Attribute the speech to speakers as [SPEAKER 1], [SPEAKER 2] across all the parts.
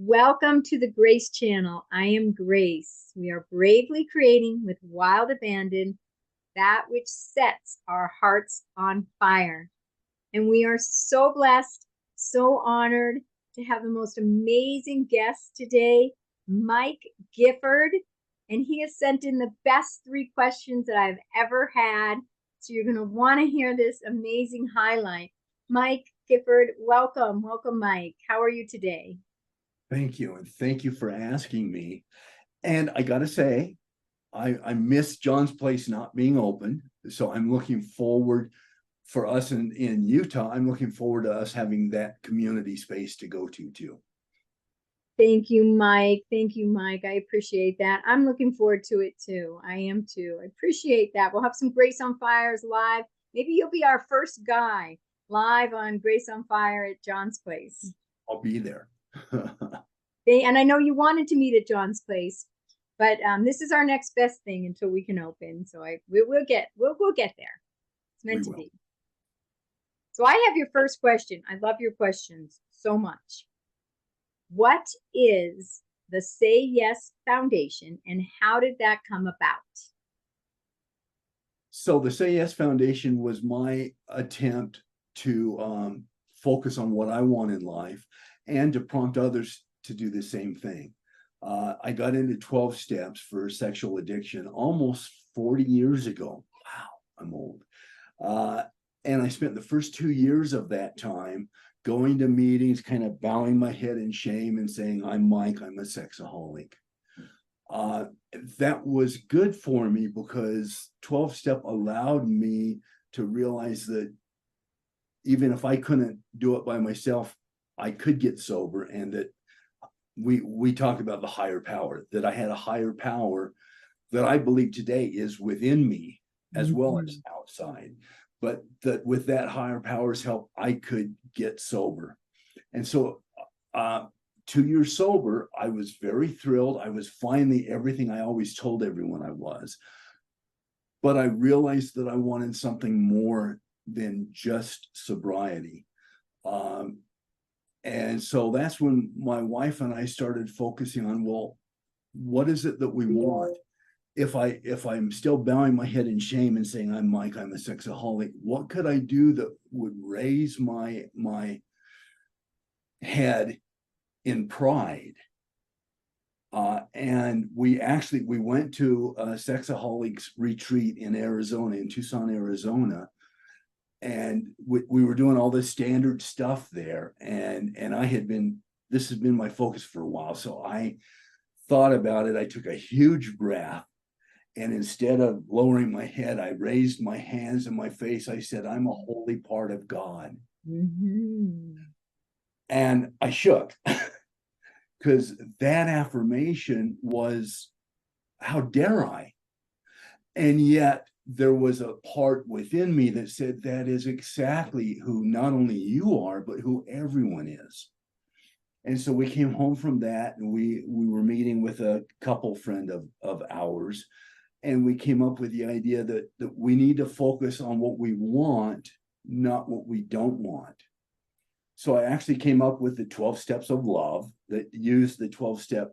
[SPEAKER 1] Welcome to the Grace Channel. I am Grace. We are bravely creating with wild abandon that which sets our hearts on fire. And we are so blessed, so honored to have the most amazing guest today, Mike Gifford. And he has sent in the best 3 questions that I've ever had. So you're going to want to hear this amazing highlight. Mike Gifford, welcome. Welcome, Mike. How are you today?
[SPEAKER 2] Thank you. And thank you for asking me. And I got to say, I miss John's Place not being open. So I'm looking forward for us in Utah. I'm looking forward to us having that community space to go to too.
[SPEAKER 1] Thank you, Mike. Thank you, Mike. I appreciate that. I'm looking forward to it too. I am too. I appreciate that. We'll have some Grace on Fires live. Maybe you'll be our first guy live on Grace on Fire at John's place.
[SPEAKER 2] I'll be there.
[SPEAKER 1] And I know you wanted to meet at John's place, but this is our next best thing until we can open. So we'll get there. It's meant to be. So I have your first question. I love your questions so much. What is the Say Yes Foundation and how did that come about?
[SPEAKER 2] So the Say Yes Foundation was my attempt to focus on what I want in life and to prompt others to do the same thing. I got into 12 steps for sexual addiction almost 40 years ago. Wow, I'm old. And I spent the first 2 years of that time going to meetings, kind of bowing my head in shame and saying, I'm Mike, I'm a sexaholic. That was good for me because 12 step allowed me to realize that even if I couldn't do it by myself, I could get sober, and that we talk about the higher power, that I had a higher power that I believe today is within me as well as outside, but that with that higher power's help, I could get sober. And so 2 years sober, I was very thrilled. I was finally everything I always told everyone I was. But I realized that I wanted something more than just sobriety. And so that's when my wife and I started focusing on, well, what is it that we want? If I'm still bowing my head in shame and saying, I'm Mike, I'm a sexaholic, what could I do that would raise my head in pride? And we went to a sexaholics retreat in Arizona, in Tucson, Arizona. And we were doing all this standard stuff there. And this has been my focus for a while. So I thought about it. I took a huge breath. And instead of lowering my head, I raised my hands and my face. I said, I'm a holy part of God. And I shook because that affirmation was, how dare I? And yet there was a part within me that said, that is exactly who not only you are, but who everyone is. And so we came home from that, and we were meeting with a couple friend of ours, and we came up with the idea that we need to focus on what we want, not what we don't want. So I actually came up with the 12 steps of love that use the 12 step,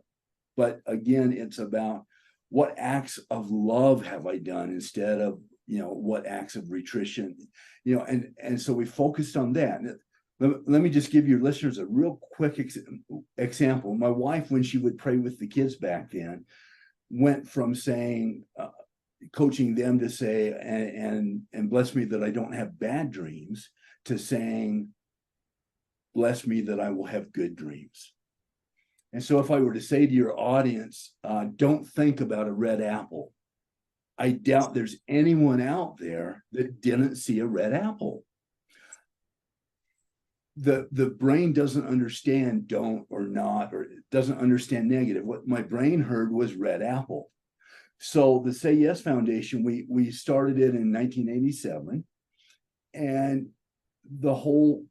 [SPEAKER 2] but again, it's about what acts of love have I done instead of, what acts of attrition, and so we focused on that. Let me just give your listeners a real quick example. My wife, when she would pray with the kids back then, went from saying, coaching them to say, and bless me that I don't have bad dreams, to saying, bless me that I will have good dreams. And so if I were to say to your audience, don't think about a red apple, I doubt there's anyone out there that didn't see a red apple. The brain doesn't understand don't or not, or it doesn't understand negative. What my brain heard was red apple. So the Say Yes Foundation, we started it in 1987, and the whole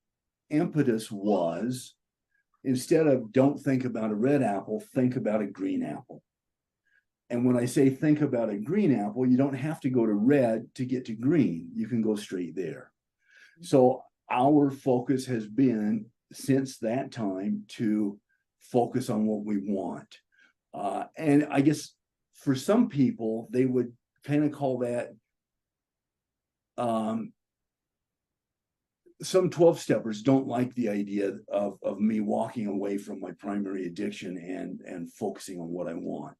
[SPEAKER 2] impetus was, instead of don't think about a red apple, think about a green apple. And when I say think about a green apple, you don't have to go to red to get to green. You can go straight there. So our focus has been since that time to focus on what we want. And I guess for some people, they would kind of call that, some 12-steppers don't like the idea of me walking away from my primary addiction and focusing on what I want.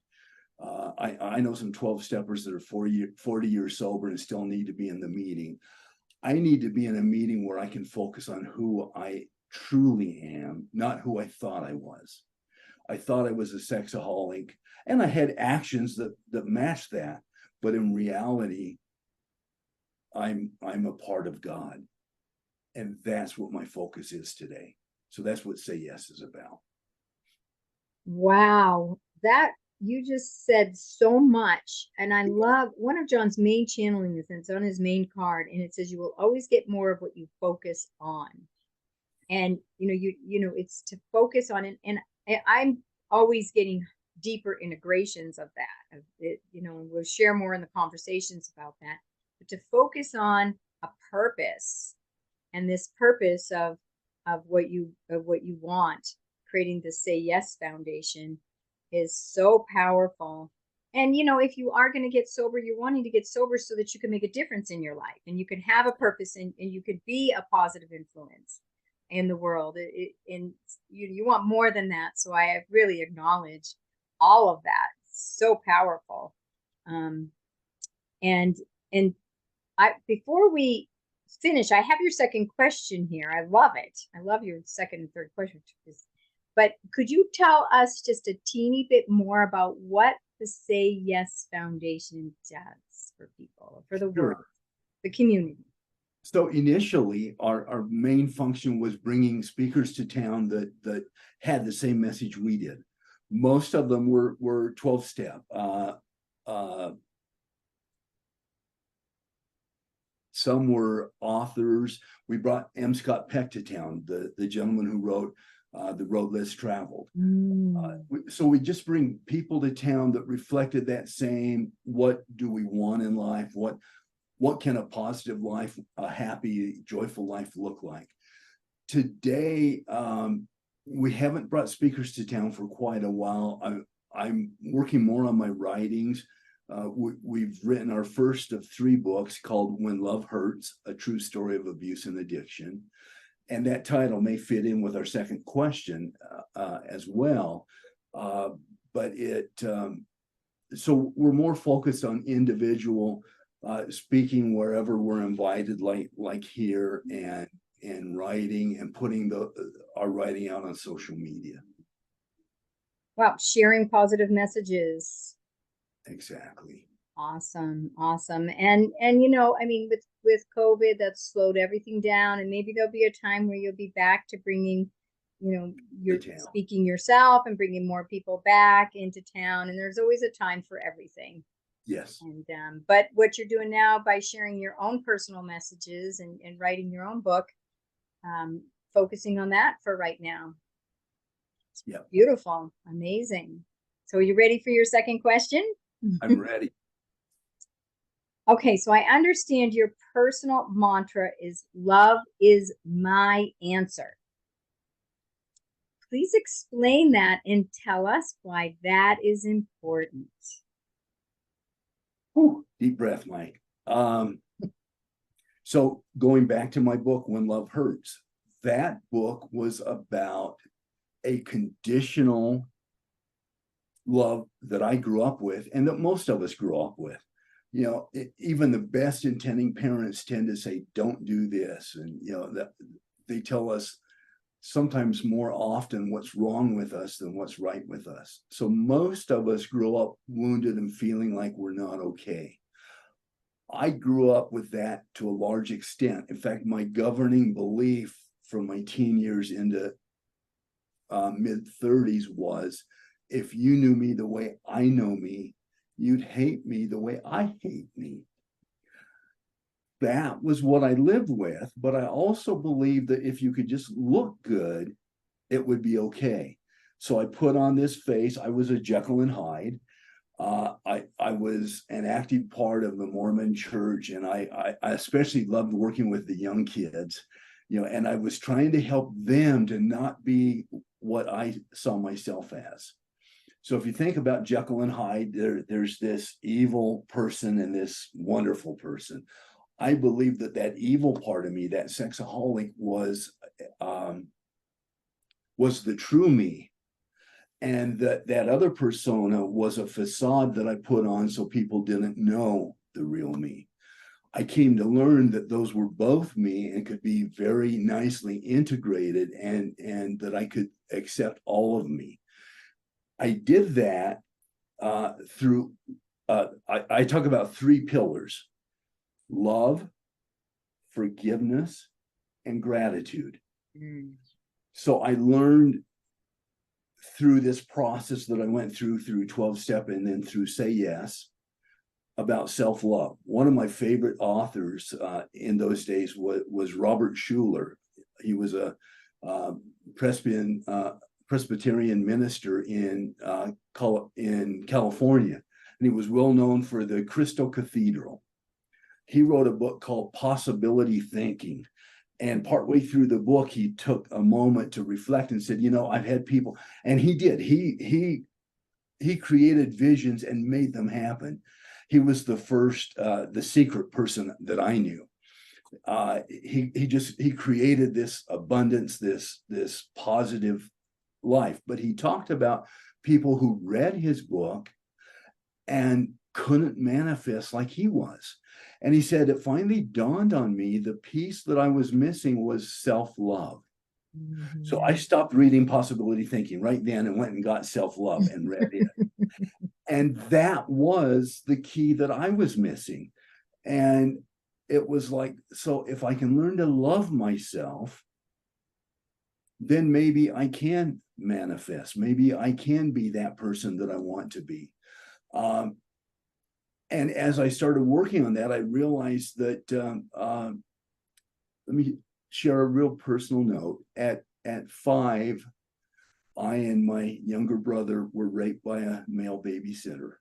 [SPEAKER 2] I know some 12-steppers that are 40 years sober and still need to be in the meeting. I need to be in a meeting where I can focus on who I truly am, not who I thought I was. I thought I was a sexaholic, and I had actions that matched that, but in reality, I'm a part of God. And that's what my focus is today. So that's what Say Yes is about.
[SPEAKER 1] Wow, that you just said so much. And I love one of John's main channeling is it's on his main card, and it says you will always get more of what you focus on. And it's to focus on it. And I'm always getting deeper integrations of that. And we'll share more in the conversations about that. But to focus on a purpose, and this purpose of what you want, creating the Say Yes Foundation is so powerful. And if you are going to get sober, you're wanting to get sober so that you can make a difference in your life, and you can have a purpose, and you could be a positive influence in the world. And you want more than that. So I really acknowledge all of that. It's so powerful. And before we finish, I have your second question here. I love it. I love your second and third question. But could you tell us just a teeny bit more about what the Say Yes Foundation does for people, for the world, the community?
[SPEAKER 2] So initially, our main function was bringing speakers to town that had the same message we did. Most of them were 12-step. Some were authors. We brought M. Scott Peck to town, the gentleman who wrote The Road Less Traveled. So we just bring people to town that reflected that same, what do we want in life? What can a positive life, a happy, joyful life look like? Today, we haven't brought speakers to town for quite a while. I'm working more on my writings. We've written our first of 3 books called When Love Hurts, A True Story of Abuse and Addiction. And that title may fit in with our second question as well. But so we're more focused on individual speaking wherever we're invited, like here, and writing and putting our writing out on social media.
[SPEAKER 1] Wow, sharing positive messages.
[SPEAKER 2] Exactly.
[SPEAKER 1] Awesome. And I mean, with COVID, that's slowed everything down, and maybe there'll be a time where you'll be back to bringing, you're speaking yourself and bringing more people back into town. And there's always a time for everything.
[SPEAKER 2] Yes.
[SPEAKER 1] And but what you're doing now by sharing your own personal messages and writing your own book, focusing on that for right now.
[SPEAKER 2] Yeah.
[SPEAKER 1] Beautiful. Amazing. So are you ready for your second question?
[SPEAKER 2] I'm ready.
[SPEAKER 1] Okay, so I understand your personal mantra is love is my answer. Please explain that and tell us why that is important.
[SPEAKER 2] Ooh, deep breath, Mike. So going back to my book, When Love Hurts, that book was about a conditional love that I grew up with, and that most of us grew up with. Even the best intending parents tend to say, don't do this. And, that they tell us sometimes more often what's wrong with us than what's right with us. So most of us grew up wounded and feeling like we're not okay. I grew up with that to a large extent. In fact, my governing belief from my teen years into mid-30s was, if you knew me the way I know me, you'd hate me the way I hate me. That was what I lived with, but I also believed that if you could just look good, it would be okay. So I put on this face. I was a Jekyll and Hyde. I was an active part of the Mormon church, and I especially loved working with the young kids, and I was trying to help them to not be what I saw myself as. So if you think about Jekyll and Hyde, there's this evil person and this wonderful person. I believe that that evil part of me, that sexaholic, was the true me, and that other persona was a facade that I put on so people didn't know the real me. I came to learn that those were both me and could be very nicely integrated, and that I could accept all of me. I did that through, I talk about three pillars: love, forgiveness, and gratitude.
[SPEAKER 1] Mm.
[SPEAKER 2] So I learned through this process that I went through 12-step and then through Say Yes, about self-love. One of my favorite authors in those days was Robert Schuller. He was a Presbyterian minister in California, and he was well known for the Crystal Cathedral. He wrote a book called Possibility Thinking. And partway through the book, he took a moment to reflect and said, I've had people, and he did. He created visions and made them happen. He was the first, the secret person that I knew. He created this abundance, this positive life. But he talked about people who read his book and couldn't manifest like he was. And he said, it finally dawned on me, the piece that I was missing was self-love. Mm-hmm. So I stopped reading Possibility Thinking right then and went and got self-love and read it. And that was the key that I was missing. And it was like, so if I can learn to love myself, then maybe I can manifest. Maybe I can be that person that I want to be. And as I started working on that, I realized that, let me share a real personal note. At 5, I and my younger brother were raped by a male babysitter.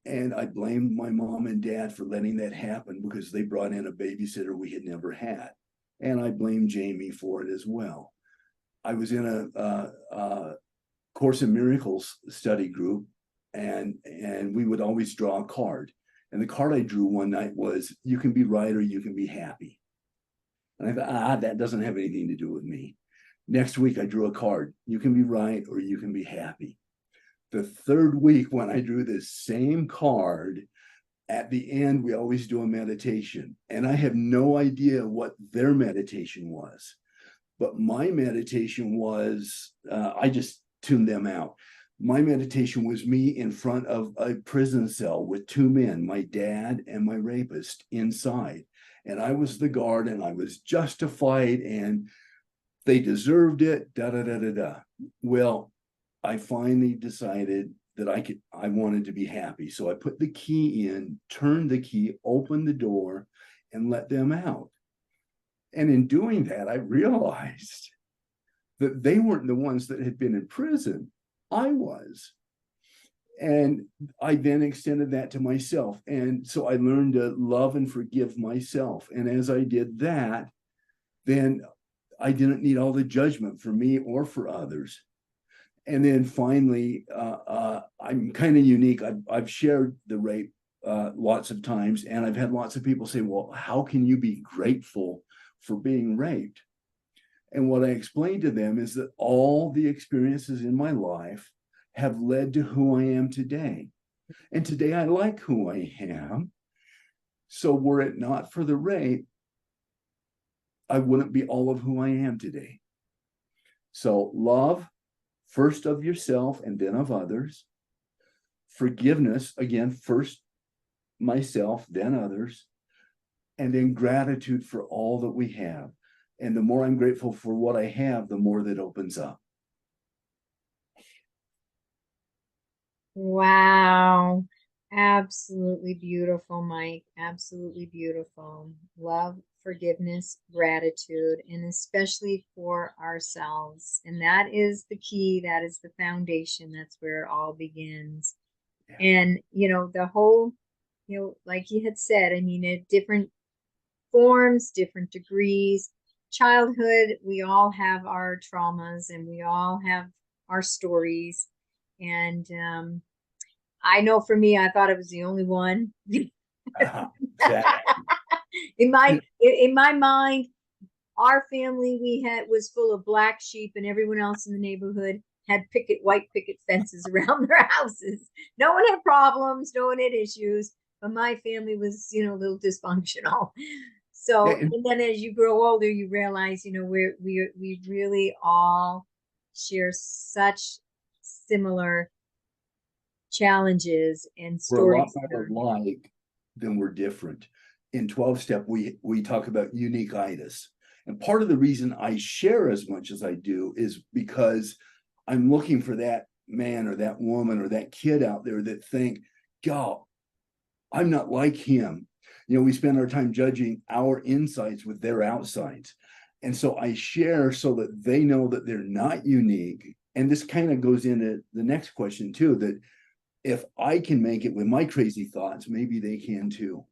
[SPEAKER 2] And I blamed my mom and dad for letting that happen because they brought in a babysitter we had never had. And I blamed Jamie for it as well. I was in a Course in Miracles study group, and we would always draw a card. And the card I drew one night was, you can be right or you can be happy. And I thought, that doesn't have anything to do with me. Next week, I drew a card, you can be right or you can be happy. The third week, when I drew this same card, at the end, we always do a meditation. And I have no idea what their meditation was. But my meditation was, I just tuned them out. My meditation was me in front of a prison cell with 2 men, my dad and my rapist, inside. And I was the guard, and I was justified, and they deserved it, da da da da da. Well, I finally decided that I wanted to be happy. So I put the key in, turned the key, opened the door, and let them out. And in doing that, I realized that they weren't the ones that had been in prison. I was. And I then extended that to myself. And so I learned to love and forgive myself. And as I did that, then I didn't need all the judgment for me or for others. And then finally, I'm kind of unique. I've shared the rape lots of times, and I've had lots of people say, well, how can you be grateful for being raped? And what I explained to them is that all the experiences in my life have led to who I am today. And today I like who I am. So were it not for the rape, I wouldn't be all of who I am today. So love, first of yourself and then of others. Forgiveness, again, first myself, then others. And then gratitude for all that we have. And the more I'm grateful for what I have, the more that opens up.
[SPEAKER 1] Wow. Absolutely beautiful, Mike. Absolutely beautiful. Love, forgiveness, gratitude, and especially for ourselves. And that is the key. That is the foundation. That's where it all begins. Yeah. And, the whole, like you had said, I mean, at different forms, different degrees, childhood, we all have our traumas and we all have our stories. And I know for me, I thought I was the only one.
[SPEAKER 2] Exactly.
[SPEAKER 1] In my mind, our family was full of black sheep, and everyone else in the neighborhood had white picket fences around their houses. No one had problems, no one had issues, but my family was, a little dysfunctional.
[SPEAKER 2] Yeah,
[SPEAKER 1] So, and then as you grow older, you realize, we really all share such similar challenges and
[SPEAKER 2] we're a lot
[SPEAKER 1] stories.
[SPEAKER 2] more alike than we're different. In 12 step, we talk about uniqueitis. And part of the reason I share as much as I do is because I'm looking for that man or that woman or that kid out there that think, God, I'm not like him. We spend our time judging our insides with their outsides. And so I share so that they know that they're not unique. And this kind of goes into the next question too, that if I can make it with my crazy thoughts, maybe they can too.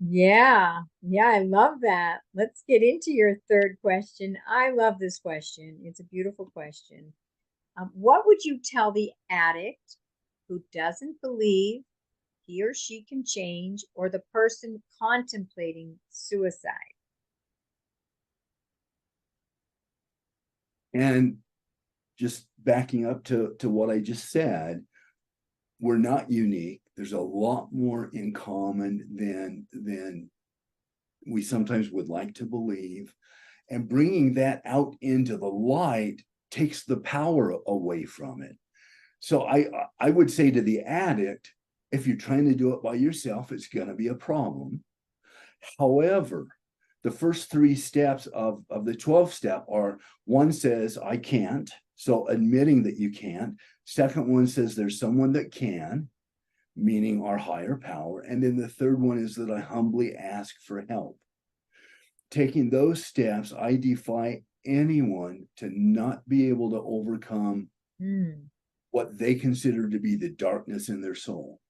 [SPEAKER 1] Yeah, yeah, I love that. Let's get into your third question. I love this question. It's a beautiful question. What would you tell the addict who doesn't believe he or she can change, or the person contemplating suicide?
[SPEAKER 2] And just backing up to what I just said, we're not unique. There's a lot more in common than we sometimes would like to believe. And bringing that out into the light takes the power away from it. So I would say to the addict, if you're trying to do it by yourself, it's going to be a problem. However, the first three steps of the 12 step are, one says, I can't. So admitting that you can't. Second one says there's someone that can, meaning our higher power. And then the third one is that I humbly ask for help. Taking those steps, I defy anyone to not be able to overcome what they consider to be the darkness in their soul.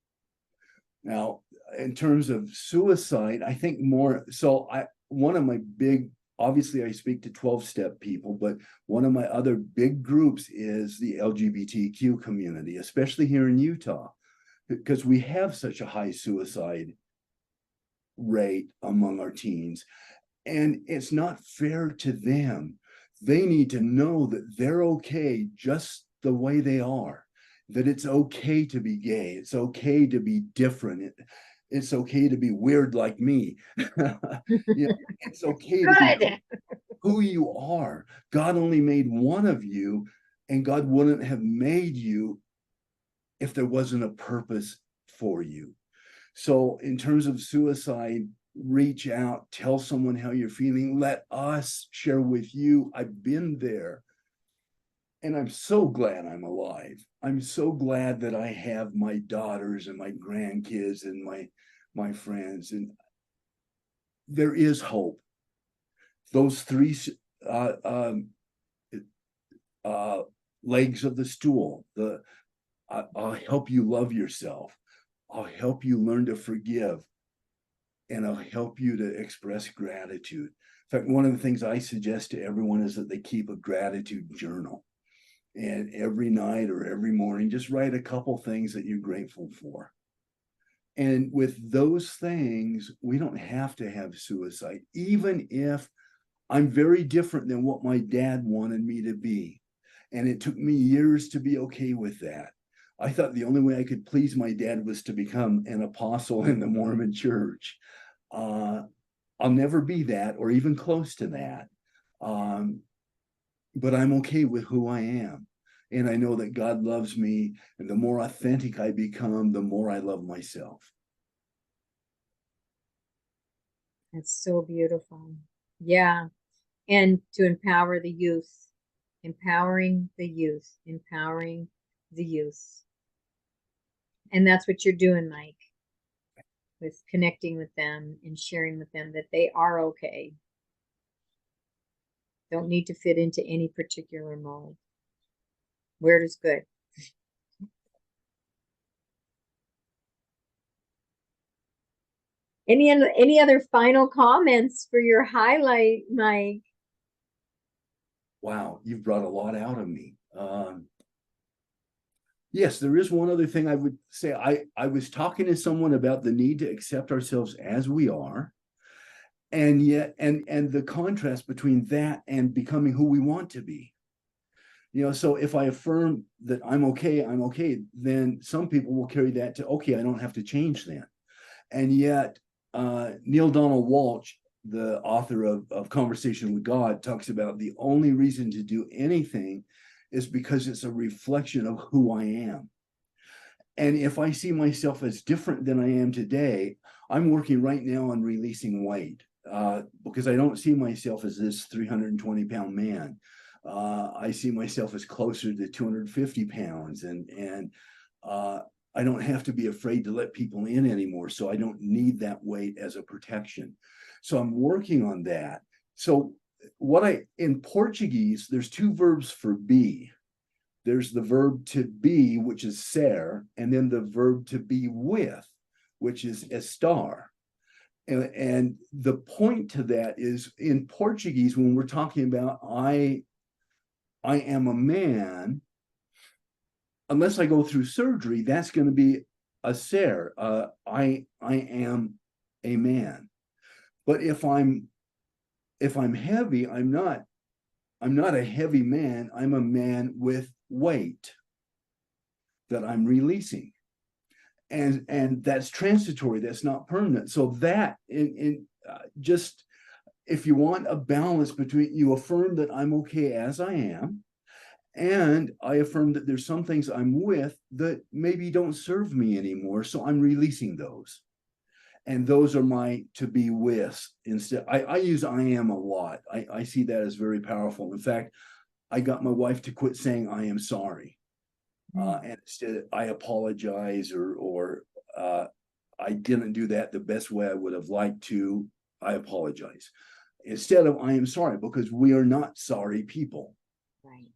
[SPEAKER 2] Now, in terms of suicide, I think more so. One of my big, obviously, I speak to 12-step people, but one of my other big groups is the LGBTQ community, especially here in Utah, because we have such a high suicide rate among our teens. And it's not fair to them. They need to know that they're okay just the way they are, that it's okay to be gay. It's okay to be different. It's okay to be weird like me. It's okay to be
[SPEAKER 1] Good.
[SPEAKER 2] who you are. God only made one of you, and God wouldn't have made you if there wasn't a purpose for you. So, in terms of suicide, reach out, tell someone how you're feeling. Let us share with you. I've been there. And I'm so glad I'm alive. I'm so glad that I have my daughters and my grandkids and my friends. And there is hope. Those three uh, um, legs of the stool. I'll help you love yourself. I'll help you learn to forgive. And I'll help you to express gratitude. In fact, one of the things I suggest to everyone is that they keep a gratitude journal. And every night or every morning, just write a couple things that you're grateful for. And with those things, we don't have to have suicide, even if I'm very different than what my dad wanted me to be. And it took me years to be okay with that. I thought the only way I could please my dad was to become an apostle in the Mormon church. I'll never be that or even close to that. But I'm okay with who I am. And I know that God loves me. And the more authentic I become, the more I love myself.
[SPEAKER 1] That's so beautiful. Yeah. And to empower the youth, empowering the youth, empowering the youth. And that's what you're doing, Mike, with connecting with them and sharing with them that they are okay. Don't need to fit into any particular mold. Where is good. Any other final comments for your highlight, Mike?
[SPEAKER 2] Wow, you've brought a lot out of me. Yes, there is one other thing I would say. I was talking to someone about the need to accept ourselves as we are, and yet and the contrast between that and becoming who we want to be. So if I affirm that I'm okay, then some people will carry that to, okay, I don't have to change then. And yet, Neil Donald Walsh, the author of Conversation with God, talks about the only reason to do anything is because it's a reflection of who I am. And if I see myself as different than I am today, I'm working right now on releasing weight, because I don't see myself as this 320-pound man. I see myself as closer to 250 pounds, and I don't have to be afraid to let people in anymore. So I don't need that weight as a protection. So I'm working on that. So in Portuguese, there's two verbs for be. There's the verb to be, which is ser, and then the verb to be with, which is estar. And the point to that is, in Portuguese, when we're talking about I am a man, unless I go through surgery, that's going to be a ser. I am a man. But if I'm heavy, I'm not a heavy man. I'm a man with weight that I'm releasing. And that's transitory. That's not permanent. So that just, if you want a balance between, you affirm that I'm okay as I am, and I affirm that there's some things I'm with that maybe don't serve me anymore. So I'm releasing those. And those are my to be with. Instead, I use I am a lot. I see that as very powerful. In fact, I got my wife to quit saying I am sorry. And instead, I apologize, or I didn't do that the best way I would have liked to. I apologize. Instead of I am sorry, because we are not sorry people.
[SPEAKER 1] Right.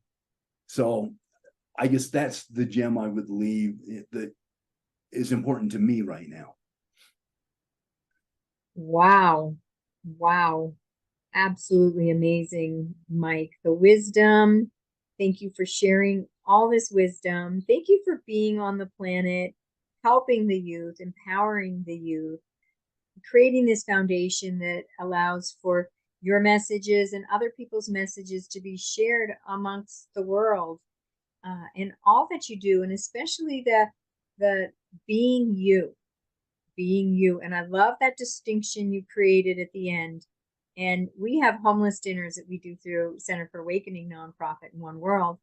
[SPEAKER 2] So I guess that's the gem I would leave that is important to me right now.
[SPEAKER 1] Wow. Wow. Absolutely amazing, Mike. The wisdom. Thank you for sharing all this wisdom. Thank you for being on the planet, helping the youth, empowering the youth, creating this foundation that allows for your messages and other people's messages to be shared amongst the world, and all that you do, and especially the being you, being you. And I love that distinction you created at the end. And we have homeless dinners that we do through Center for Awakening nonprofit in One World.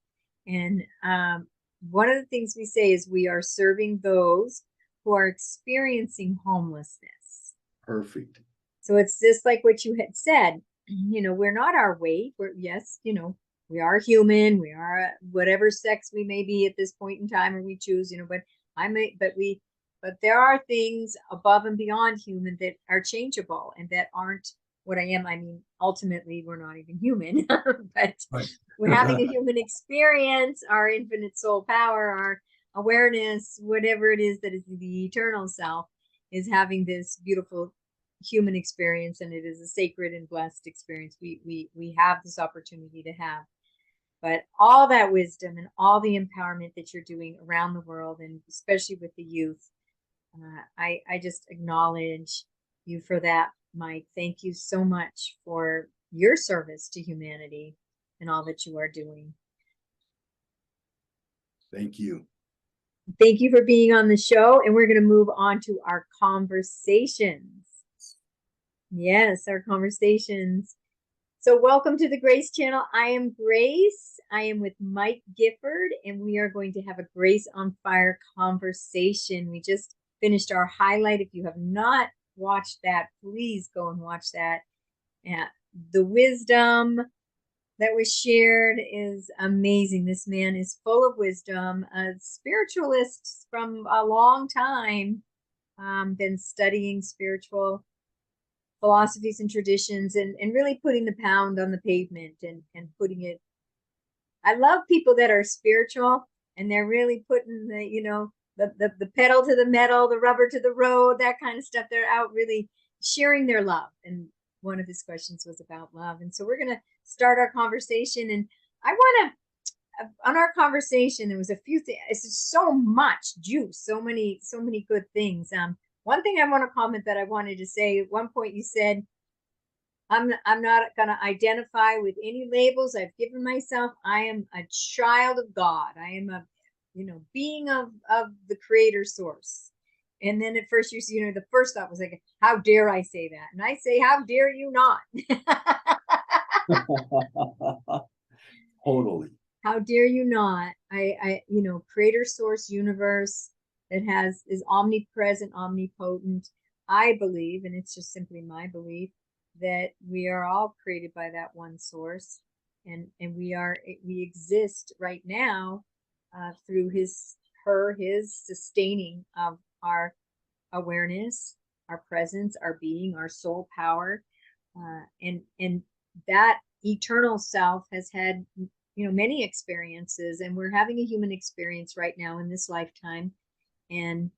[SPEAKER 1] And one of the things we say is we are serving those who are experiencing homelessness.
[SPEAKER 2] Perfect.
[SPEAKER 1] So it's just like what you had said, we're not our weight. Yes, we are human. We are whatever sex we may be at this point in time, or we choose, but there are things above and beyond human that are changeable and that aren't what I am. I mean, ultimately, we're not even human, but
[SPEAKER 2] Right.
[SPEAKER 1] we're having a human experience, our infinite soul power, our awareness, whatever it is that is the eternal self, is having this beautiful human experience, and it is a sacred and blessed experience we have this opportunity to have. But all that wisdom and all the empowerment that you're doing around the world, and especially with the youth, I just acknowledge you for that, Mike. Thank you so much for your service to humanity and all that you are doing.
[SPEAKER 2] Thank you.
[SPEAKER 1] Thank you for being on the show, and we're going to move on to our conversations. Yes, our conversations. So welcome to the Grace Channel. I am Grace. I am with Mike Gifford, and we are going to have a Grace on Fire conversation. We just finished our highlight. If you have not watched that, please go and watch that. The wisdom that was shared is amazing. This man is full of wisdom, a spiritualist from a long time, been studying spiritual philosophies and traditions, and really putting the pound on the pavement and putting it. I love people that are spiritual and they're really putting the the pedal to the metal, the rubber to the road, that kind of stuff. They're out really sharing their love. And one of his questions was about love. And so we're going to start our conversation. And I want to, on our conversation, there was a few things. It's just so much juice, so many good things. One thing I want to comment that I wanted to say, at one point you said, I'm not going to identify with any labels I've given myself. I am a child of God. I am a, being of the creator source. And then at first the first thought was like, how dare I say that? And I say, how dare you not?
[SPEAKER 2] Totally.
[SPEAKER 1] How dare you not? Creator source universe that is omnipresent, omnipotent. I believe, and it's just simply my belief, that we are all created by that one source, and we exist right now through his sustaining of our awareness, our presence, our being, our soul power, and that eternal self has had many experiences, and we're having a human experience right now in this lifetime, and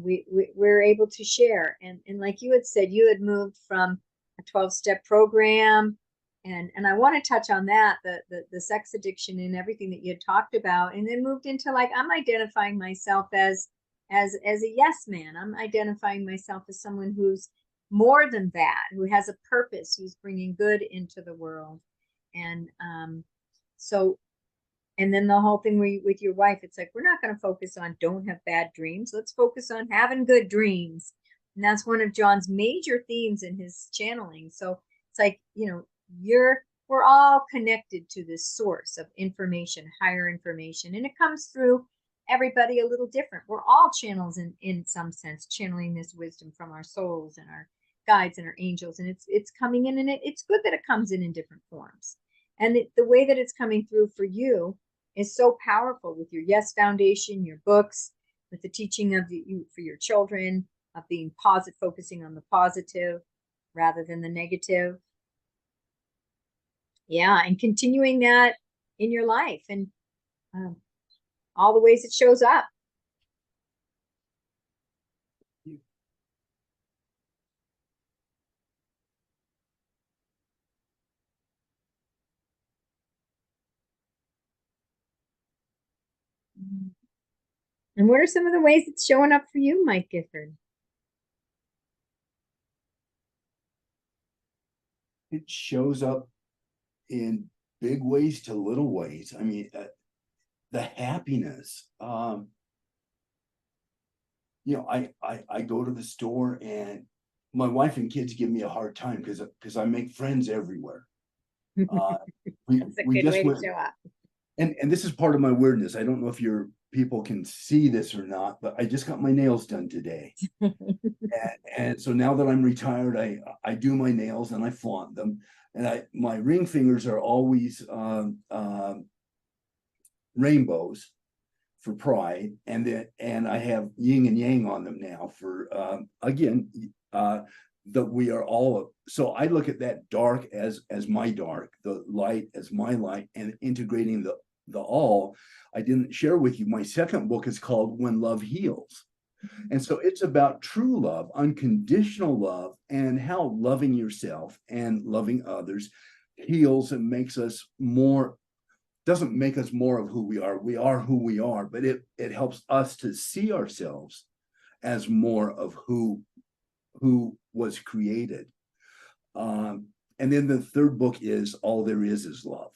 [SPEAKER 1] we're able to share. And like you had said, you had moved from a 12-step program, and I want to touch on that, the sex addiction and everything that you had talked about, and then moved into, like, I'm identifying myself as a yes man. I'm identifying myself as someone who's more than that, who has a purpose, who's bringing good into the world. And so, and then the whole thing with your wife, it's like, we're not going to focus on don't have bad dreams. Let's focus on having good dreams. And that's one of John's major themes in his channeling. So it's like, we're all connected to this source of information, higher information, and it comes through everybody a little different. We're all channels in some sense, channeling this wisdom from our souls and our guides and our angels. And it's coming in, and it's good that it comes in different forms. And the way that it's coming through for you is so powerful with your Yes Foundation, your books, with the teaching of for your children, of being positive, focusing on the positive rather than the negative. Yeah, and continuing that in your life, and all the ways it shows up. And what are some of the ways it's showing up for you, Mike Gifford?
[SPEAKER 2] It shows up in big ways to little ways. I mean, the happiness. I go to the store, and my wife and kids give me a hard time because I make friends everywhere.
[SPEAKER 1] That's a good way to show up.
[SPEAKER 2] And this is part of my weirdness. I don't know if your people can see this or not, but I just got my nails done today. and so now that I'm retired, I do my nails and I flaunt them. And my ring fingers are always rainbows for pride, and I have yin and yang on them now for again that we are all. So I look at that dark as my dark, the light as my light, and integrating the all. I didn't share with you, my second book is called When Love Heals. And so it's about true love, unconditional love, and how loving yourself and loving others heals and makes us more, doesn't make us more of who we are. We are who we are, but it helps us to see ourselves as more of who was created. And then the third book is All There Is Love.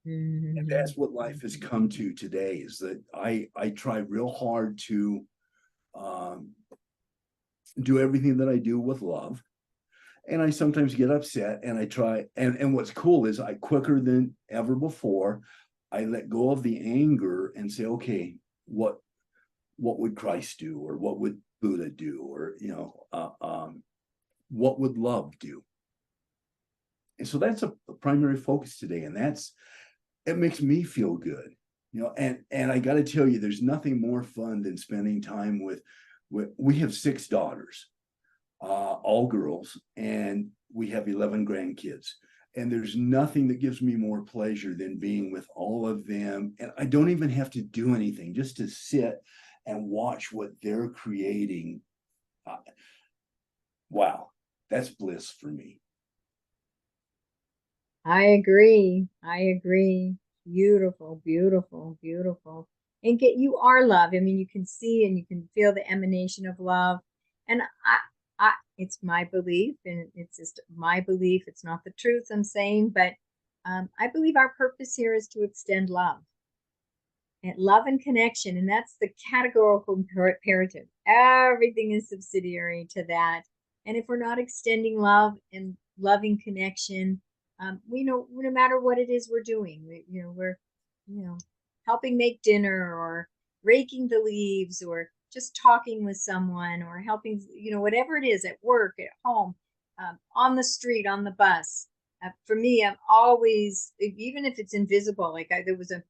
[SPEAKER 2] And that's what life has come to today, is that I try real hard to do everything that I do with love. And I sometimes get upset, and I try, and what's cool is I, quicker than ever before, I let go of the anger and say, okay, what would Christ do? Or what would Buddha do? Or, what would love do? And so that's a primary focus today. And it makes me feel good, and I got to tell you, there's nothing more fun than spending time with we have 6 daughters, all girls, and we have 11 grandkids. And there's nothing that gives me more pleasure than being with all of them. And I don't even have to do anything, just to sit and watch what they're creating. Wow, that's bliss for me.
[SPEAKER 1] I agree. I agree. Beautiful, beautiful, beautiful. And you are love. I mean, you can see and you can feel the emanation of love. And it's my belief, and it's just my belief. It's not the truth I'm saying, but I believe our purpose here is to extend love and love and connection. And that's the categorical imperative. Everything is subsidiary to that. And if we're not extending love and loving connection, we know no matter what it is we're doing, we're helping make dinner or raking the leaves or just talking with someone or helping, whatever it is at work, at home, on the street, on the bus. For me, I'm always, even if it's invisible, like there was a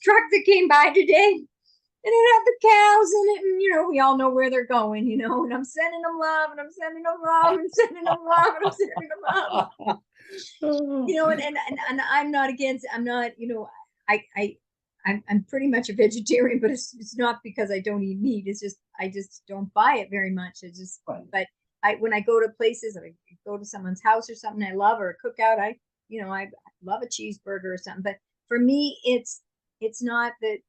[SPEAKER 1] truck that came by today and it had the cows in it, and we all know where they're going, and I'm sending them love, and I'm sending them love, and sending them love, and I'm sending them love. And I'm not against, I'm not, I'm pretty much a vegetarian, but it's not because I don't eat meat. It's just I just don't buy it very much.
[SPEAKER 2] Right.
[SPEAKER 1] But when I go to places, I go to someone's house or something I love, or a cookout, I love a cheeseburger or something. But for me, it's not that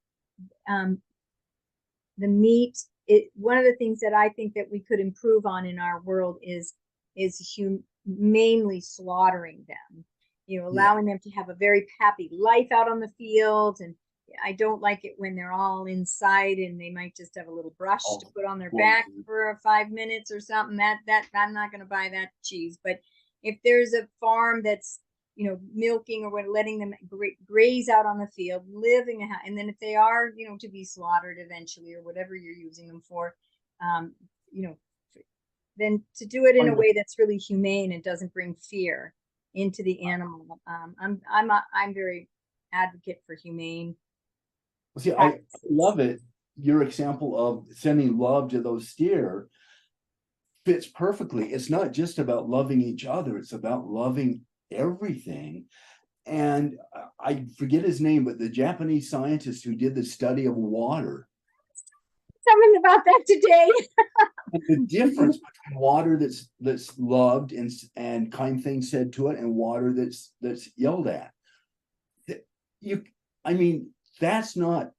[SPEAKER 1] the meat. One of the things that I think that we could improve on in our world is humanely slaughtering them, allowing them to have a very happy life out on the field. And I don't like it when they're all inside and they might just have a little brush to put on their back for 5 minutes or something. That I'm not going to buy that cheese. But if there's a farm that's milking or letting them graze out on the field, living, and then if they are, to be slaughtered eventually or whatever you're using them for, then to do it in a way that's really humane and doesn't bring fear into the animal. I'm very advocate for humane.
[SPEAKER 2] See, I love it. Your example of sending love to those steer fits perfectly. It's not just about loving each other, it's about loving everything. And I forget his name, but the Japanese scientist who did the study of water.
[SPEAKER 1] Something about that today.
[SPEAKER 2] The difference between water that's loved and kind things said to it, and water that's yelled at. That's not.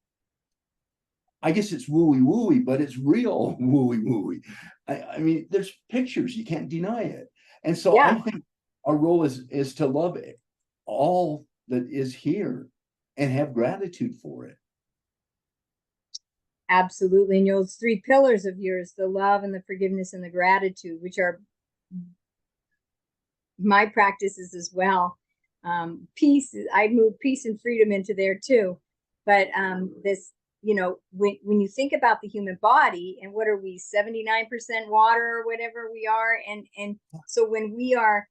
[SPEAKER 2] I guess it's wooey wooey, but it's real wooey wooey. I mean, there's pictures, you can't deny it. And so I think our role is to love it, all that is here, and have gratitude for it.
[SPEAKER 1] Absolutely. And those 3 pillars of yours, the love and the forgiveness and the gratitude, which are my practices as well. Peace, I move peace and freedom into there too. But this, when you think about the human body, and what are we, 79% water or whatever we are, and so when we are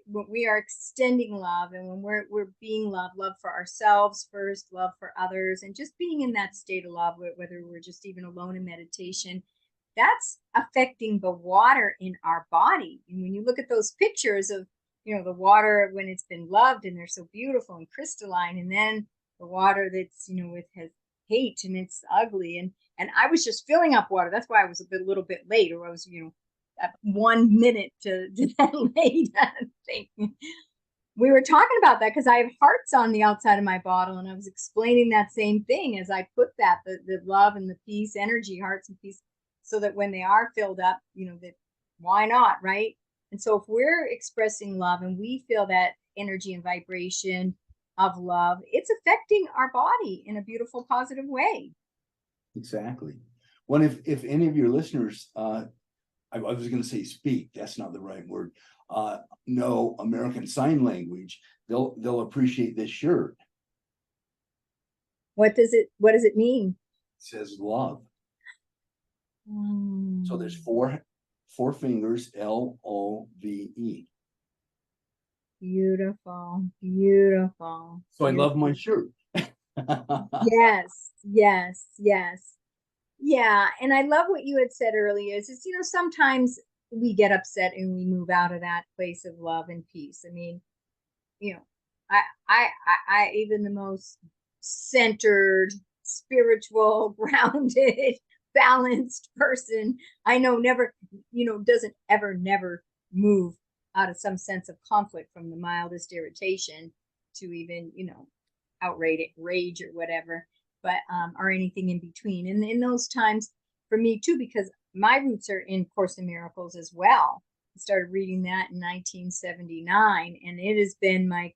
[SPEAKER 1] when we are extending love, and when we're being love for ourselves first, love for others, and just being in that state of love, whether we're just even alone in meditation, that's affecting the water in our body. And when you look at those pictures of the water when it's been loved, and they're so beautiful and crystalline, and then the water that's with has hate and it's ugly, and I was just filling up water. That's why I was a little bit late, or I was at 1 minute to that late. We were talking about that because I have hearts on the outside of my bottle, and I was explaining that same thing as I put that the love and the peace energy, hearts and peace, so that when they are filled up, that why not, right? And so if we're expressing love and we feel that energy and vibration of love, it's affecting our body in a beautiful, positive way.
[SPEAKER 2] Exactly. Well, if any of your listeners, I was going to say speak, that's not the right word, know American Sign Language, they'll appreciate this shirt.
[SPEAKER 1] What does it mean?
[SPEAKER 2] It says love. So there's four fingers, LOVE.
[SPEAKER 1] Beautiful, beautiful.
[SPEAKER 2] So I love my shirt.
[SPEAKER 1] Yes, yes, yes. Yeah, and I love what you had said earlier. Is sometimes we get upset and we move out of that place of love and peace. I mean, I even the most centered, spiritual, grounded, balanced person I know never, doesn't ever, never move out of some sense of conflict, from the mildest irritation to even, outright rage or whatever, but or anything in between. And in those times, for me too, because my roots are in Course in Miracles as well. I started reading that in 1979, and it has been my,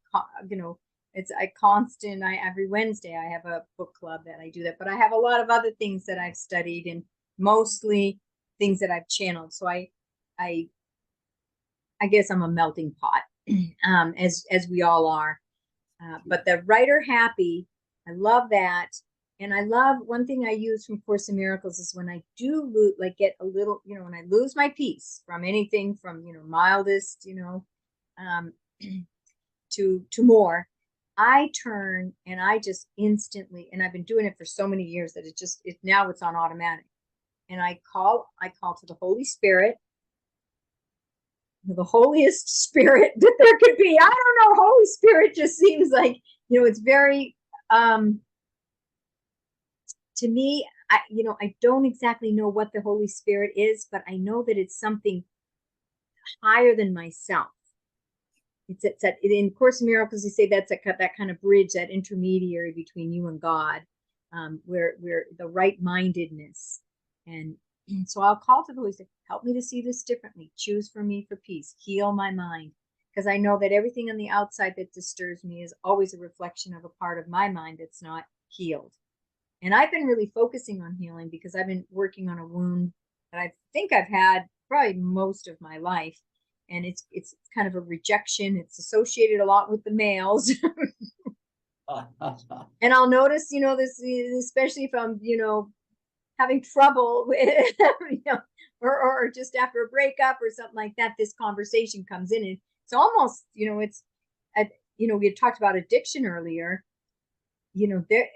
[SPEAKER 1] it's a constant. Every Wednesday I have a book club that I do that, but I have a lot of other things that I've studied, and mostly things that I've channeled. So I guess I'm a melting pot, as we all are. But the writer happy, I love that. And I love, one thing I use from Course in Miracles is when I do get a little, when I lose my peace from anything from, mildest, to more, I turn and I just instantly, and I've been doing it for so many years that now it's on automatic. And I call to the Holy Spirit, the holiest spirit that there could be. I don't know. Holy Spirit just seems like, it's very, to me, I don't exactly know what the Holy Spirit is, but I know that it's something higher than myself. It's that in Course in Miracles, you say that's that kind of bridge, that intermediary between you and God, where the right-mindedness. And so I'll call to the Holy Spirit, help me to see this differently. Choose for me for peace. Heal my mind. Because I know that everything on the outside that disturbs me is always a reflection of a part of my mind that's not healed. And I've been really focusing on healing because I've been working on a wound that I think I've had probably most of my life. And it's kind of a rejection. It's associated a lot with the males. And I'll notice, this, especially if I'm, having trouble with, or just after a breakup or something like that, this conversation comes in. And it's almost, we had talked about addiction earlier.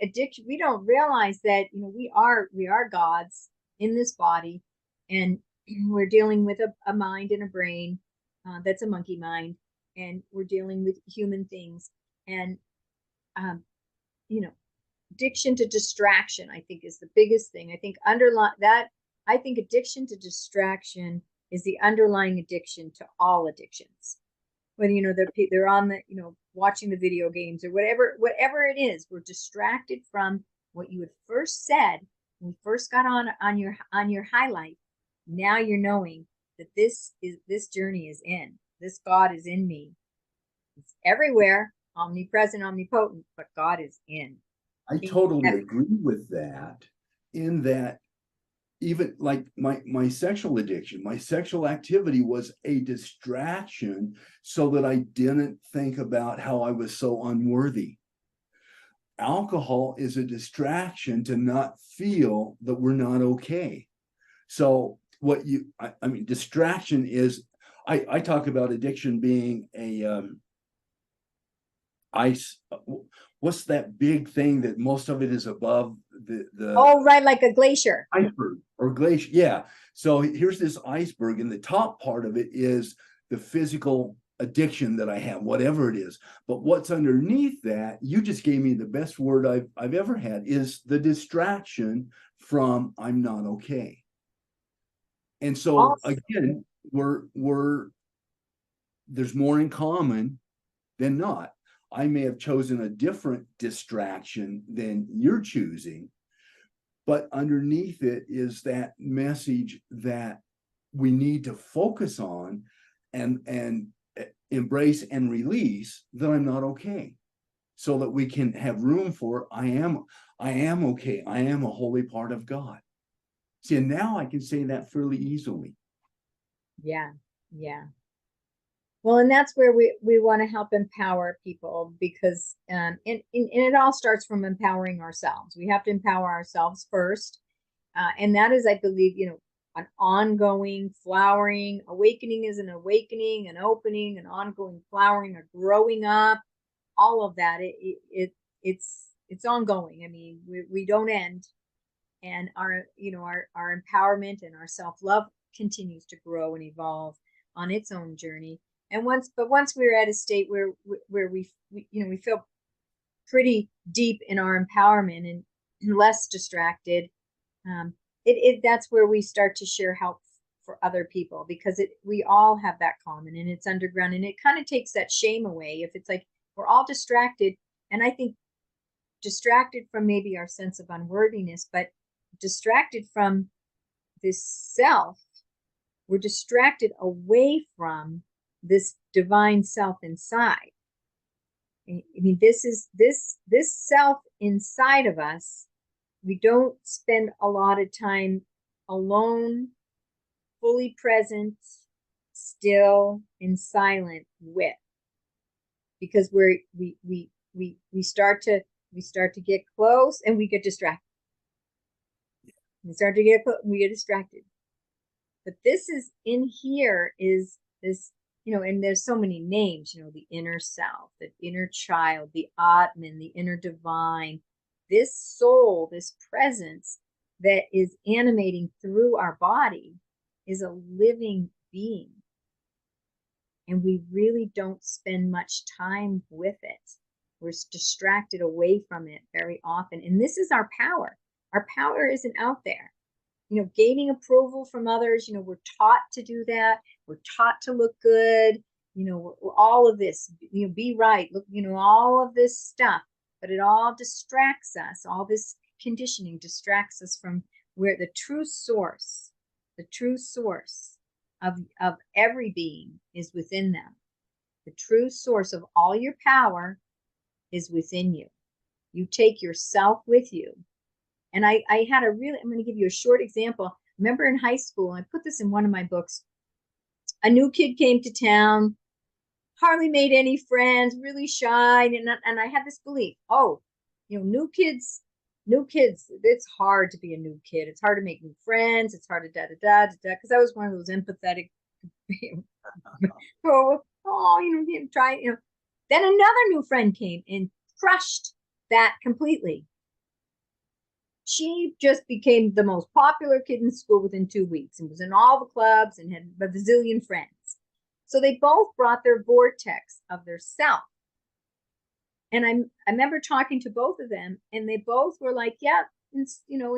[SPEAKER 1] Addiction, we don't realize that, we are gods in this body, and we're dealing with a mind and a brain that's a monkey mind, and we're dealing with human things. And addiction to distraction, I think, is the biggest thing. I think addiction to distraction is the underlying addiction to all addictions. When they're on the, watching the video games or whatever it is, we're distracted from what you had first said when you first got on your highlight. Now you're knowing that this journey is in. This God is in me. It's everywhere, omnipresent, omnipotent, but God is in.
[SPEAKER 2] I totally agree with that, in that even like my sexual addiction, my sexual activity was a distraction so that I didn't think about how I was so unworthy. Alcohol is a distraction to not feel that we're not okay. So distraction is, I talk about addiction being a ice. What's that big thing that most of it is above the
[SPEAKER 1] oh, right, like a glacier.
[SPEAKER 2] Iceberg or glacier. Yeah. So here's this iceberg, and the top part of it is the physical addiction that I have, whatever it is. But what's underneath that, you just gave me the best word I've ever had, is the distraction from I'm not okay. And so again, there's more in common than not. I may have chosen a different distraction than you're choosing, but underneath it is that message that we need to focus on and embrace and release, that I'm not okay, so that we can have room for I am okay. I am a holy part of God. See, and now I can say that fairly easily.
[SPEAKER 1] Yeah. Well, and that's where we want to help empower people, because and it all starts from empowering ourselves. We have to empower ourselves first. And that is, I believe, an ongoing flowering. Awakening is an awakening, an opening, an ongoing flowering, a growing up, all of that. It's ongoing. I mean, we don't end. And our empowerment and our self-love continues to grow and evolve on its own journey. And once we're at a state where we feel pretty deep in our empowerment, and less distracted, that's where we start to share help for other people, because we all have that common, and it's underground, and it kind of takes that shame away. If it's like we're all distracted, and I think distracted from maybe our sense of unworthiness, but distracted from this self, we're distracted away from this divine self inside. I mean, this self inside of us, we don't spend a lot of time alone, fully present, still, and silent with, because we start to get close and we get distracted. We start to get close, we get distracted. But this is in here is this, and there's so many names, the inner self, the inner child, the Atman, the inner divine, this soul, this presence that is animating through our body is a living being. And we really don't spend much time with it. We're distracted away from it very often. And this is our power. Our power isn't out there. Gaining approval from others, we're taught to do that. We're taught to look good, all of this, be right, look, all of this stuff, but it all distracts us. All this conditioning distracts us from where the true source of every being is within them. The true source of all your power is within you. You take yourself with you. And I'm going to give you a short example. Remember in high school, I put this in one of my books, a new kid came to town, hardly made any friends, really shy. And I had this belief, new kids, it's hard to be a new kid. It's hard to make new friends. It's hard to because I was one of those empathetic, try. Then another new friend came and crushed that completely. She just became the most popular kid in school within 2 weeks and was in all the clubs and had a bazillion friends. So they both brought their vortex of their self. And I remember talking to both of them, and they both were like, yeah, in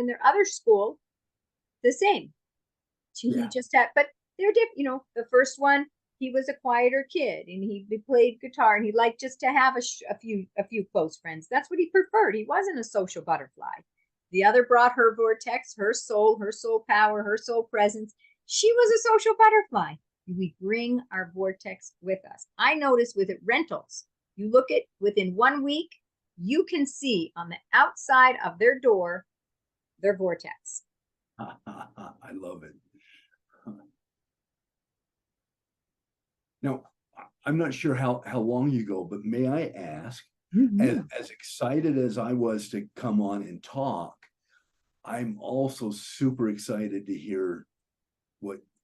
[SPEAKER 1] their other school, the same. He just had, but they're different. The first one, he was a quieter kid, and he played guitar, and he liked just to have a few close friends. That's what he preferred. He wasn't a social butterfly. The other brought her vortex, her soul power, her soul presence. She was a social butterfly. We bring our vortex with us. I noticed with rentals, you look at within 1 week, you can see on the outside of their door, their vortex.
[SPEAKER 2] I love it. Now, I'm not sure how long you go, but may I ask, as excited as I was to come on and talk, I'm also super excited to hear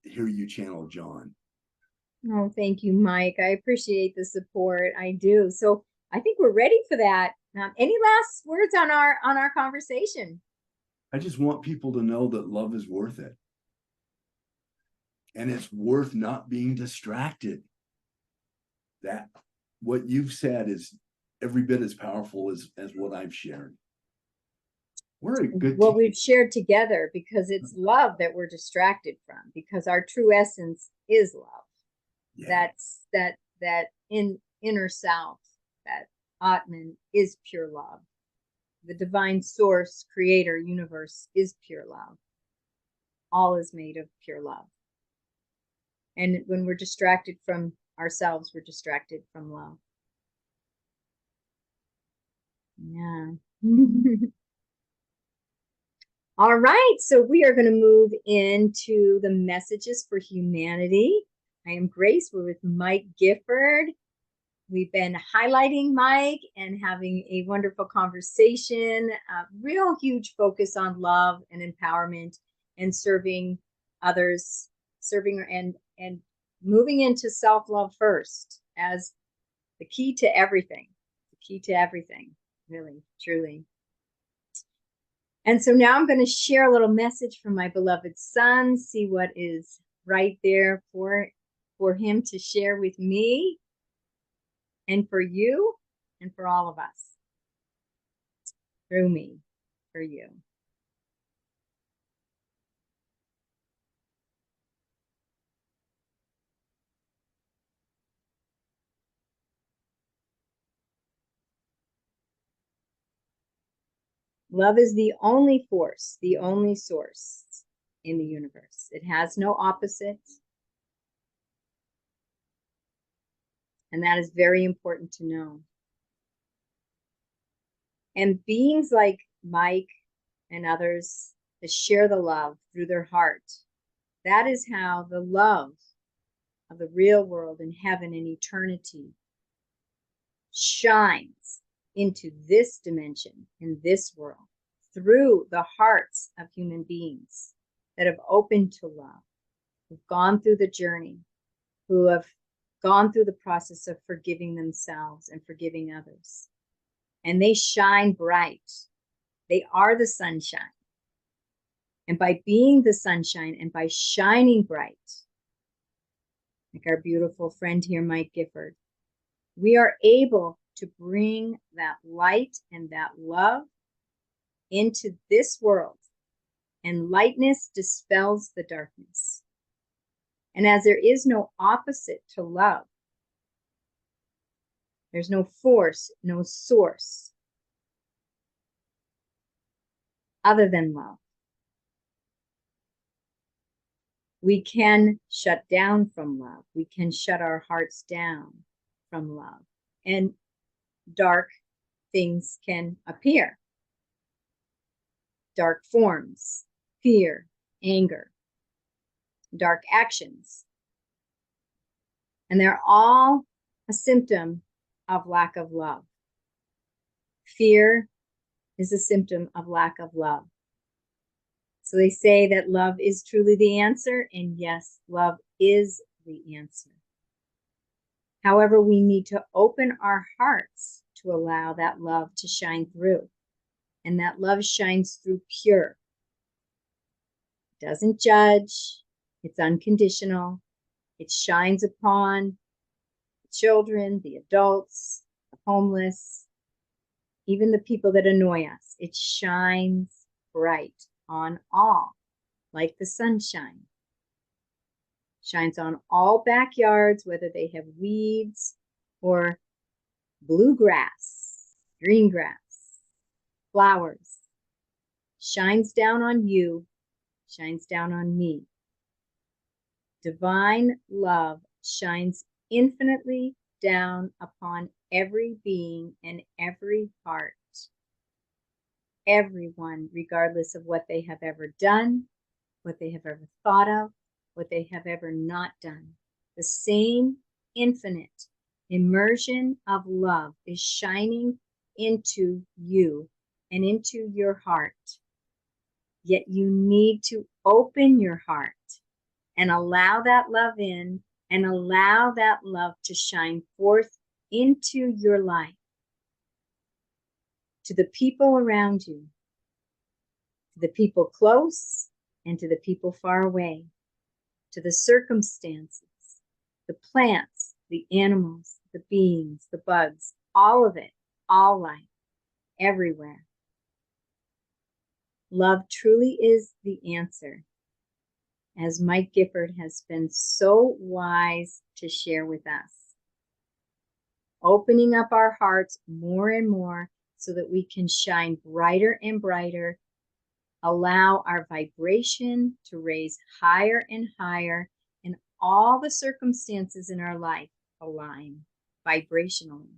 [SPEAKER 2] you channel John.
[SPEAKER 1] Oh, thank you, Mike. I appreciate the support. I do. So I think we're ready for that. Any last words on our conversation?
[SPEAKER 2] I just want people to know that love is worth it. And it's worth not being distracted. That what you've said is every bit as powerful as what I've shared. We're a good
[SPEAKER 1] team. We've shared together, because it's love that we're distracted from, because our true essence is love. Yeah. That inner self, that Atman is pure love. The divine source, creator, universe is pure love. All is made of pure love. And when we're distracted from ourselves, we're distracted from love. Yeah. All right, so we are going to move into the messages for humanity. I am Grace. We're with Mike Gifford. We've been highlighting Mike and having a wonderful conversation, real huge focus on love and empowerment and serving others, and moving into self-love first as the key to everything, really, truly. And so now I'm going to share a little message from my beloved son, see what is right there for him to share with me and for you and for all of us through me. for you. Love is the only force, the only source in the universe. It has no opposite. And that is very important to know. And beings like Mike and others that share the love through their heart, that is how the love of the real world and heaven and eternity shines into this dimension, in this world, through the hearts of human beings that have opened to love, who've gone through the journey, who have gone through the process of forgiving themselves and forgiving others. And they shine bright. They are the sunshine. And by being the sunshine and by shining bright, like our beautiful friend here, Mike Gifford, we are able to bring that light and that love into this world. And lightness dispels the darkness. And as there is no opposite to love, there's no force, no source other than love. We can shut down from love. We can shut our hearts down from love. And dark things can appear. Dark forms, fear, anger, dark actions. And they're all a symptom of lack of love. Fear is a symptom of lack of love. So they say that love is truly the answer, and yes, love is the answer. However, we need to open our hearts to allow that love to shine through. And that love shines through pure. It doesn't judge. It's unconditional. It shines upon the children, the adults, the homeless, even the people that annoy us. It shines bright on all, like the sunshine. Shines on all backyards, whether they have weeds or bluegrass, green grass, flowers. Shines down on you, shines down on me. Divine love shines infinitely down upon every being and every heart. Everyone, regardless of what they have ever done, what they have ever thought of, what they have ever not done. The same infinite immersion of love is shining into you and into your heart. Yet you need to open your heart and allow that love in and allow that love to shine forth into your life, to the people around you, to the people close and to the people far away, to the circumstances, the plants, the animals, the beings, the bugs, all of it, all life, everywhere. Love truly is the answer, as Mike Gifford has been so wise to share with us. Opening up our hearts more and more so that we can shine brighter and brighter, allow our vibration to raise higher and higher, and all the circumstances in our life align vibrationally.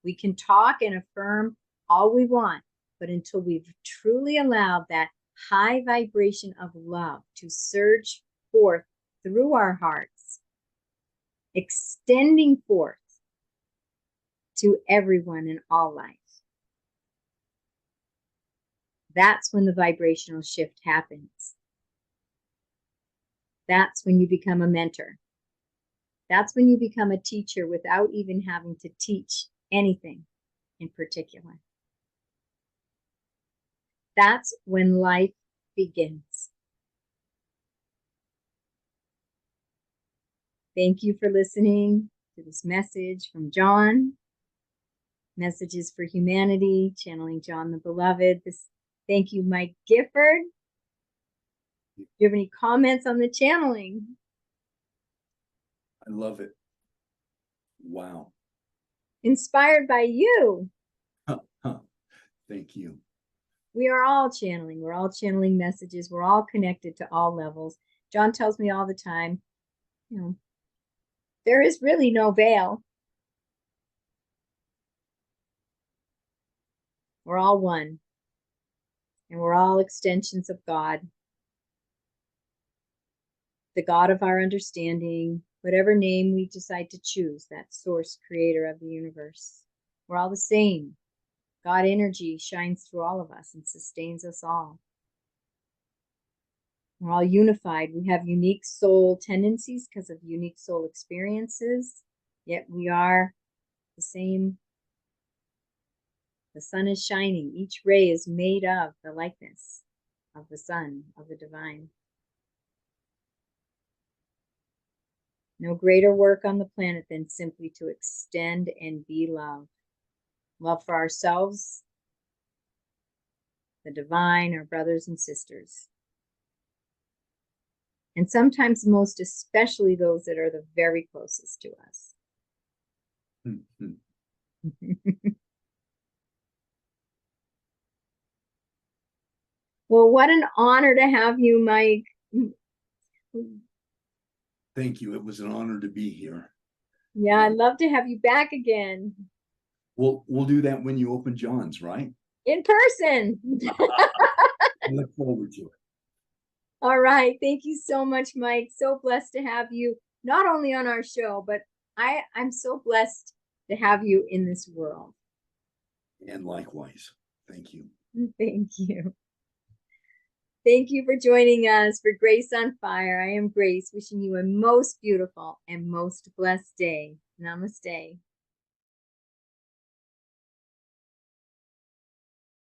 [SPEAKER 1] We can talk and affirm all we want, but until we've truly allowed that high vibration of love to surge forth through our hearts, extending forth to everyone in all life, that's when the vibrational shift happens. That's when you become a mentor. That's when you become a teacher without even having to teach anything in particular. That's when life begins. Thank you for listening to this message from John. Messages for Humanity, channeling John the Beloved. This Thank you, Mike Gifford. Do you have any comments on the channeling?
[SPEAKER 2] I love it. Wow.
[SPEAKER 1] Inspired by you.
[SPEAKER 2] Thank you.
[SPEAKER 1] We are all channeling. We're all channeling messages. We're all connected to all levels. John tells me all the time, there is really no veil. We're all one. And we're all extensions of God. The God of our understanding, whatever name we decide to choose, that source creator of the universe. We're all the same. God energy shines through all of us and sustains us all. We're all unified. We have unique soul tendencies because of unique soul experiences, yet we are the same. The sun is shining. Each ray is made of the likeness of the sun, of the divine. No greater work on the planet than simply to extend and be love. Love for ourselves, the divine, our brothers and sisters. And sometimes most especially those that are the very closest to us. Well, what an honor to have you, Mike.
[SPEAKER 2] Thank you. It was an honor to be here.
[SPEAKER 1] Yeah, I'd love to have you back again.
[SPEAKER 2] We'll do that when you open John's, right?
[SPEAKER 1] In person.
[SPEAKER 2] I look forward to it.
[SPEAKER 1] All right. Thank you so much, Mike. So blessed to have you, not only on our show, but I'm so blessed to have you in this world.
[SPEAKER 2] And likewise. Thank you.
[SPEAKER 1] Thank you. Thank you for joining us for Grace on Fire. I am Grace, wishing you a most beautiful and most blessed day. Namaste.